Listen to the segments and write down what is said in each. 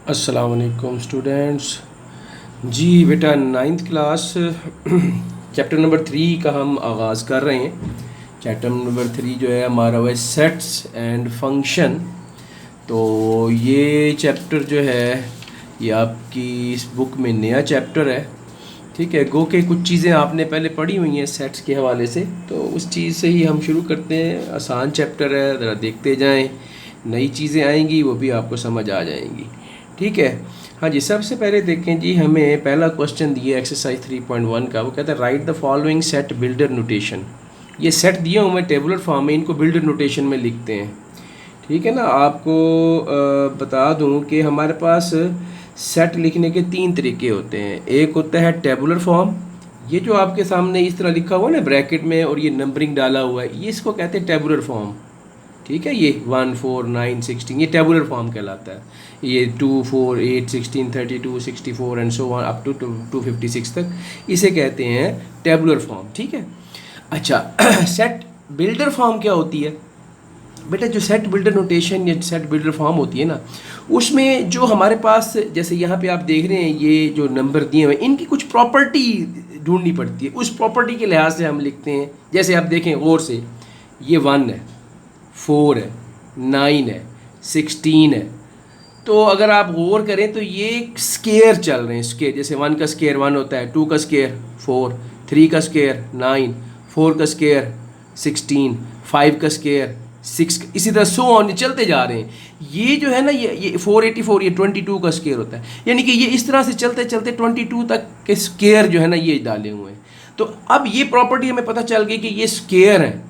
अस्सलाम वालेकुम स्टूडेंट्स। जी बेटा, नाइन्थ क्लास चैप्टर नंबर 3 का हम आगाज़ कर रहे हैं। चैप्टर नंबर 3 जो है हमारा वह सेट्स एंड फंक्शन। तो ये चैप्टर जो है ये आपकी इस बुक में नया चैप्टर है। ठीक है, गो के कुछ चीज़ें आपने पहले पढ़ी हुई हैं सेट्स के हवाले से, तो उस चीज़ से ही हम शुरू करते हैं। आसान चैप्टर है, ज़रा देखते जाएं, नई चीज़ें आएंगी वो भी आपको समझ आ जाएंगी। ठीक है। हाँ जी, सबसे पहले देखें जी, हमें पहला क्वेश्चन दिया एक्सरसाइज 3.1 का। वो कहता है right the following set builder notation. ये सेट दिए हुए टेबुलर फॉर्म में, इनको बिल्डर नोटेशन में लिखते हैं। ठीक है ना। आपको बता दूं कि हमारे पास सेट लिखने के 3 तरीके होते हैं। एक होता है टेबुलर फॉर्म, ये जो आपके सामने इस तरह लिखा हुआ है ना ब्रैकेट में, और ये नंबरिंग डाला हुआ है, ये इसको कहते हैं टेबुलर फॉर्म। ठीक है, ये 1 4 9 16 ये टेबुलर फॉर्म कहलाता है। ये 2 4 8 16 32 64 and so on up to 256 तक इसे कहते हैं टेबुलर फॉर्म। ठीक है। अच्छा सेट बिल्डर फॉर्म क्या होती है बेटा? जो सेट बिल्डर नोटेशन या सेट बिल्डर फॉर्म होती है ना, उसमें जो हमारे पास, जैसे यहाँ पे आप देख रहे हैं ये जो नंबर दिए हुए हैं, इनकी कुछ प्रॉपर्टी ढूंढनी पड़ती है। उस प्रॉपर्टी के लिहाज से हम लिखते हैं। जैसे आप देखें गौर से, ये 1 है, 4 है, 9 है, 16 है। तो अगर आप गौर करें तो ये स्केयर चल रहे हैं। स्केयर जैसे 1 का स्केयर 1 होता है, 2 का स्केयर 4, 3 का स्केयर 9, 4 का स्केयर 16, 5 का स्केयर 6, इसी तरह सो ऑन चलते जा रहे हैं। ये जो है ना, ये 484 ये 22 का स्केयर होता है। यानी कि ये इस तरह से चलते चलते 22 तक के स्केयर जो है ना ये डाले हुए हैं। तो अब ये प्रॉपर्टी हमें पता चल गई कि ये स्केयर है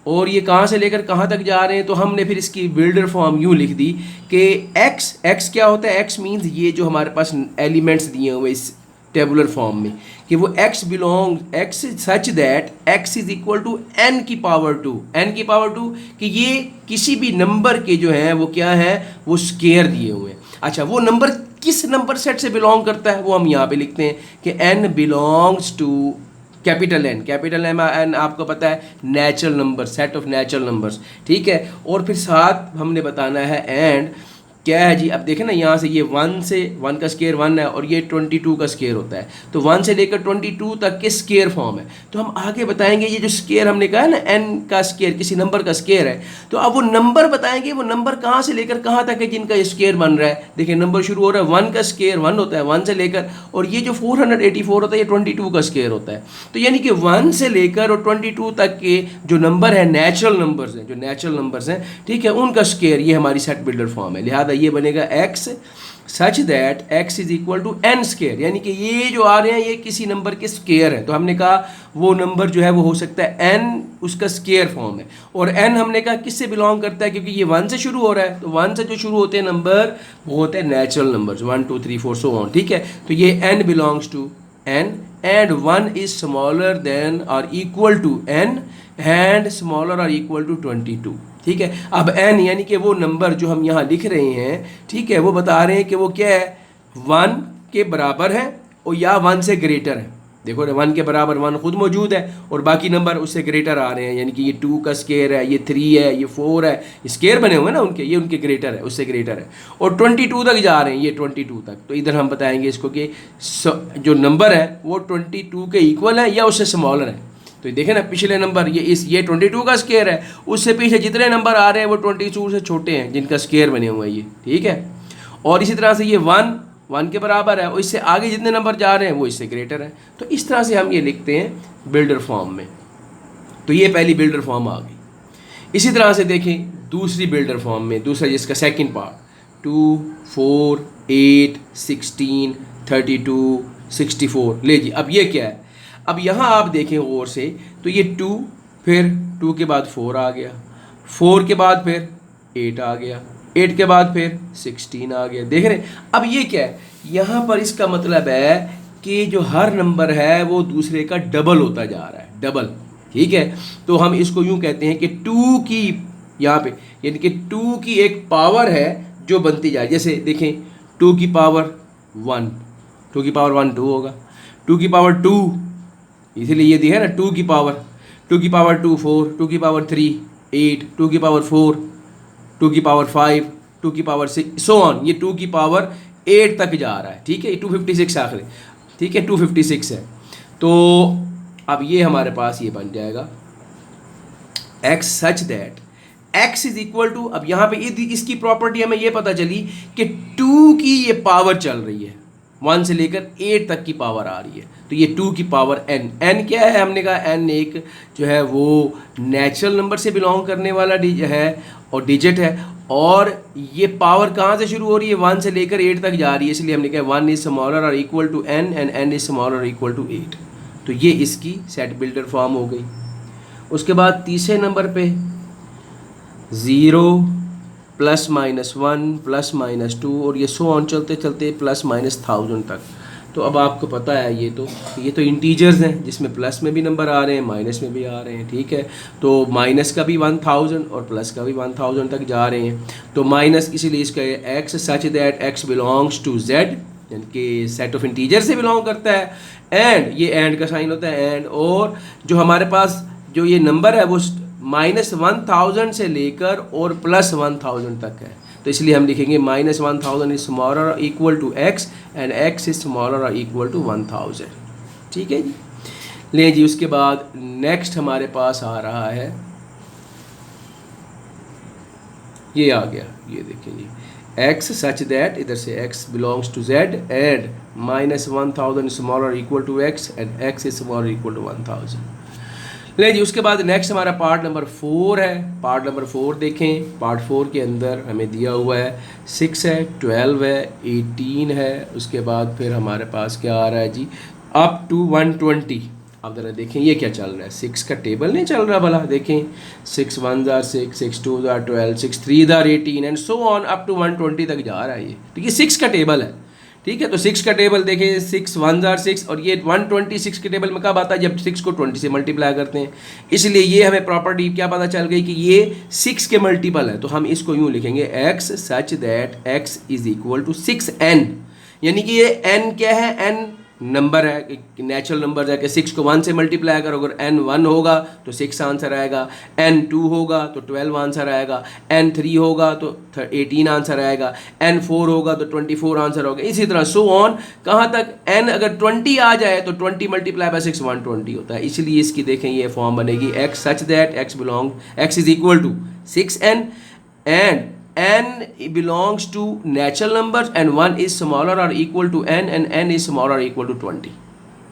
और ये कहाँ से लेकर कहाँ तक जा रहे हैं। तो हमने फिर इसकी बिल्डर फॉर्म यूँ लिख दी कि एक्स क्या होता है? एक्स मीन्स ये जो हमारे पास एलिमेंट्स दिए हुए इस टेबुलर फॉर्म में, कि वो x such that x is equal to n की पावर 2। एन की पावर 2 कि ये किसी भी नंबर के जो हैं वो क्या है, वो स्केयर दिए हुए हैं। अच्छा, वो नंबर किस नंबर सेट से बिलोंग करता है वो हम यहाँ पे लिखते हैं कि n belongs to capital N आपको पता है natural number, set of natural numbers. ठीक है। और फिर साथ हमने बताना है एंड क्या है जी। अब देखें ना, यहाँ से ये 1 का स्केयर 1 है और ये 22 का स्केयर होता है। तो 1 से लेकर 22 तक के स्केयर फॉर्म है। तो हम आगे बताएंगे ये जो स्केयर हमने कहा है ना, एन का स्केयर किसी नंबर का स्केयर है। तो अब वो नंबर बताएंगे, वो नंबर कहाँ से लेकर कहाँ तक है जिनका स्केयर बन रहा है। देखिए नंबर शुरू हो रहा है 1 का स्केयर 1 होता है, 1 से लेकर, और ये जो 484 होता है ये 22 का स्केयर होता है। तो यानी कि 1 से लेकर और 22 तक के जो नंबर है नेचुरल नंबर्स हैं, जो नेचुरल नंबर्स हैं, ठीक है, उनका स्केयर ये हमारी सेट बिल्डर फॉर्म है। लिहाजा ये बनेगा x such that x is equal to n square. यानी कि ये जो आ रहे हैं ये किसी नंबर के स्केयर है। तो हमने कहा वो नंबर जो है वो हो सकता है एन, उसका स्केयर फॉर्म है। और एन हमने कहा किससे बिलोंग करता है, क्योंकि ये 1 से शुरू हो रहा है। तो 1 से जो शुरू होते हैं नंबर वो होते हैं नेचुरल नंबर्स, 1 2 3 4 सो ऑन। ठीक है। तो ये N belongs to N and 1 is smaller than और equal to N and smaller और इक्वल टू 22। ठीक है। अब n यानी कि वो नंबर जो हम यहाँ लिख रहे हैं, ठीक है, वो बता रहे हैं कि वो क्या है, 1 के बराबर है और या 1 से ग्रेटर है। देखो 1 के बराबर 1 खुद मौजूद है और बाकी नंबर उससे ग्रेटर आ रहे हैं। यानी कि ये 2 का स्केयर है, ये 3 है, ये 4 है, स्केयर बने हुए हैं ना उनके, ये उनके ग्रेटर है, उससे ग्रेटर है। और 22 तक जा रहे हैं, ये 22 तक। तो इधर हम बताएंगे इसको कि जो नंबर है वो 22 के इक्वल है या उससे स्मॉलर है। तो देखें ना, पिछले नंबर ये 22 का स्केयर है, उससे पीछे जितने नंबर आ रहे हैं वो 22 से छोटे हैं जिनका स्केयर बने हुए हैं ये। ठीक है। और इसी तरह से ये 1 के बराबर है और इससे आगे जितने नंबर जा रहे हैं वो इससे ग्रेटर है। तो इस तरह से हम ये लिखते हैं बिल्डर फॉर्म में। तो ये पहली बिल्डर फॉर्म आ गई। इसी तरह से देखें दूसरी बिल्डर फॉर्म में, दूसरा जिसका सेकेंड पार्ट 2 4 8 16 32 64। ले जी, अब ये क्या है? अब यहाँ आप देखें गौर से, तो ये 2, फिर 2 के बाद 4 आ गया, 4 के बाद फिर 8 आ गया, 8 के बाद फिर 16 आ गया। देख रहे हैं? अब ये क्या है, यहाँ पर इसका मतलब है कि जो हर नंबर है वो दूसरे का डबल होता जा रहा है, डबल। ठीक है। तो हम इसको यूँ कहते हैं कि 2 की यहाँ पे, यानी कि 2 की एक पावर है जो बनती जाए। जैसे देखें 2 की पावर 1, 2 की पावर 1 2 होगा, 2 की पावर 2, इसीलिए ये दिया है ना 2 की पावर 2 4, 2 की पावर 3 8, 2 की पावर 4, 2 की पावर 5, 2 की पावर 6 सो ऑन। ये 2 की पावर 8 तक जा रहा है, ठीक है, 256 आखिरी, ठीक है, 256 है। तो अब ये हमारे पास ये बन जाएगा x such that x is equal to, अब यहाँ पे इसकी प्रॉपर्टी हमें ये पता चली कि 2 की ये पावर चल रही है, 1 से लेकर 8 तक की पावर आ रही है, तो ये 2 की पावर n क्या है, हमने कहा n एक जो है वो नेचुरल नंबर से बिलोंग करने वाला है और डिजिट है, और ये पावर कहाँ से शुरू हो रही है, 1 से लेकर 8 तक जा रही है, इसलिए हमने कहा 1 इज स्मॉलर और equal to n and n is smaller और इक्वल टू 8। तो ये इसकी सेट बिल्डर फॉर्म हो गई। उसके बाद तीसरे नंबर पे 0 प्लस माइनस 1 प्लस माइनस 2 और ये सो ऑन चलते चलते प्लस माइनस 1000 तक। तो अब आपको पता है ये तो इंटीजर्स हैं जिसमें प्लस में भी नंबर आ रहे हैं, माइनस में भी आ रहे हैं, ठीक है। तो माइनस का भी 1000 और प्लस का भी 1000 तक जा रहे हैं। तो माइनस इसीलिए इसका x such that x belongs to Z, यानी कि सेट ऑफ इंटीजर से बिलोंग करता है, एंड ये एंड का साइन होता है एंड, और जो हमारे पास जो ये नंबर है वो -1000 से लेकर और +1000 तक है। तो इसलिए हम लिखेंगे -1000 इज स्मॉलर और equal to x and x is smaller और इक्वल टू 1000, ठीक है जी। ले जी, उसके बाद नेक्स्ट हमारे पास आ रहा है, ये आ गया, ये देखें जी, x सच दैट, इधर से x belongs to z and -1000 smaller equal to x and x is smaller equal to 1000। ले जी, उसके बाद नेक्स्ट हमारा पार्ट नंबर 4 है। पार्ट नंबर 4 देखें, पार्ट 4 के अंदर हमें दिया हुआ है 6 है, 12 है, 18 है, उसके बाद फिर हमारे पास क्या आ रहा है जी, अप टू 120। अब ज़रा देखें ये क्या चल रहा है, 6 का टेबल नहीं चल रहा भला, देखें 6 1 are 6, 6 2 are 12, 6 3 are 18 and so on up to 120 तक जा रहा है ये। तो ये 6 का टेबल है, ठीक है। तो 6 का टेबल देखें, 6 1 are 6 और ये 126 के टेबल में कब आता है, जब 6 को 20 से मल्टीप्लाई करते हैं। इसलिए ये हमें प्रॉपर्टी क्या पता चल गई कि ये 6 के मल्टीपल है। तो हम इसको यूँ लिखेंगे x such that x is equal to 6n, यानी कि ये n क्या है, n नंबर है, नेचुरल नंबर है कि 6 को 1 से मल्टीप्लाई करो, अगर n 1 होगा तो 6 आंसर आएगा, n 2 होगा तो 12 आंसर आएगा, n 3 होगा तो 18 आंसर आएगा, n 4 होगा तो 24 आंसर होगा, इसी तरह सो ऑन। कहाँ तक, n अगर 20 आ जाए तो 20 मल्टीप्लाई बाय 6 120 होता है। इसलिए इसकी देखें ये फॉर्म बनेगी x such that x is equal to 6n and n belongs to natural numbers and 1 is smaller or equal to n and n is smaller or equal to 20,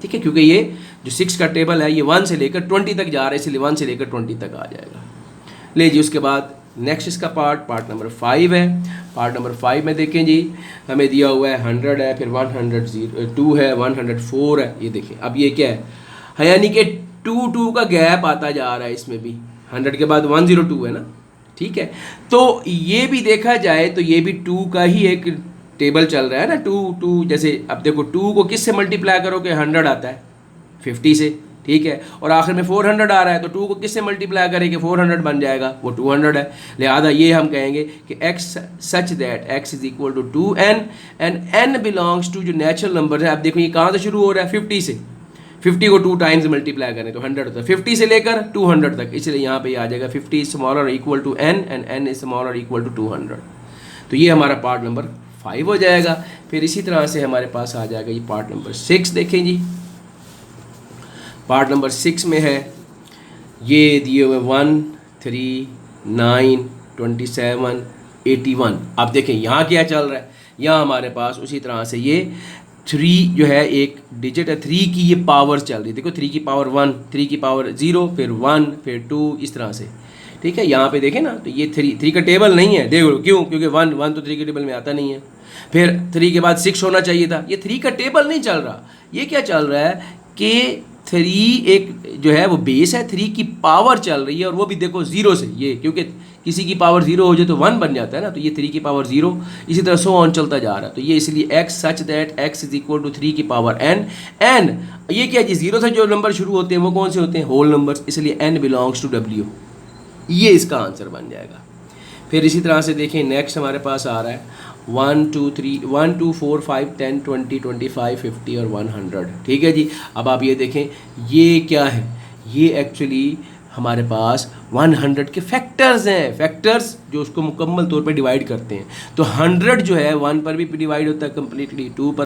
ठीक है। क्योंकि ये जो 6 का टेबल है ये 1 से लेकर 20 तक जा रहा है, इसलिए 1 से लेकर 20 तक आ जाएगा। ले जी, उसके बाद नेक्स्ट इसका पार्ट नंबर 5 है। पार्ट नंबर 5 में देखें जी, हमें दिया हुआ है 100 है, फिर 102 है, 104 है, ये देखें। अब ये क्या है, यानी कि 2 का गैप आता जा रहा है इसमें भी, 100 के बाद 102 है ना, ठीक है। तो ये भी देखा जाए तो ये भी 2 का ही एक टेबल चल रहा है ना, 2 जैसे अब देखो 2 को किस से मल्टीप्लाई करोगे, 100 आता है 50 से, ठीक है, और आखिर में 400 आ रहा है तो 2 को किस से मल्टीप्लाई करेंगे, 400 बन जाएगा, वो 200 है। लिहाजा ये हम कहेंगे कि x such that x is equal to 2n and n belongs to जो नेचुरल नंबर है। अब देखो ये कहाँ से शुरू हो रहा है, 50 से, 50 को 2 टाइम्स मल्टीप्लाई करें तो 100 होता है, 50 से लेकर 200 तक, इसलिए यहाँ पे आ जाएगा 50 is smaller equal to n and n is smaller equal to 200। तो ये हमारा पार्ट नंबर 5 हो जाएगा। फिर इसी तरह से हमारे पास आ जाएगा ये पार्ट नंबर 6। देखें जी, पार्ट नंबर 6 में है ये दिए हुए 1 3 9 27 81। अब देखें यहाँ क्या चल रहा है, यहाँ हमारे पास उसी तरह से ये 3 जो है एक डिजिट है, 3 की ये पावर चल रही है। देखो 3 की पावर 1, 3 की पावर 0, फिर 1, फिर 2, इस तरह से, ठीक है। यहाँ पे देखें ना, तो ये 3 का टेबल नहीं है, देखो क्यों, क्योंकि 1 तो 3 के टेबल में आता नहीं है। फिर 3 के बाद 6 होना चाहिए था, ये 3 का टेबल नहीं चल रहा। ये क्या चल रहा है कि 3 एक जो है वो बेस है, 3 की पावर चल रही है, और वो भी देखो 0 से, ये क्योंकि किसी की पावर 0 हो जाए तो 1 बन जाता है ना, तो ये 3 की पावर 0, इसी तरह सो ऑन चलता जा रहा है। तो ये इसलिए x such that x is equal to 3 की पावर n एंड ये क्या जी, 0 से जो नंबर शुरू होते हैं वो कौन से होते हैं, होल नंबर्स, इसलिए n बिलोंग्स टू w, ये इसका आंसर बन जाएगा। फिर इसी तरह से देखें नेक्स्ट हमारे पास आ रहा है 1 2 3 1 2 4 5 10 20 25 50 और 100, ठीक है जी। अब आप ये देखें ये क्या है, ये एक्चुअली हमारे पास 100 के फैक्टर्स हैं, फैक्टर्स जो उसको मुकम्मल तौर पे डिवाइड करते हैं। तो 100 जो है 1 पर भी डिवाइड होता है कम्प्लीटली, 2 पर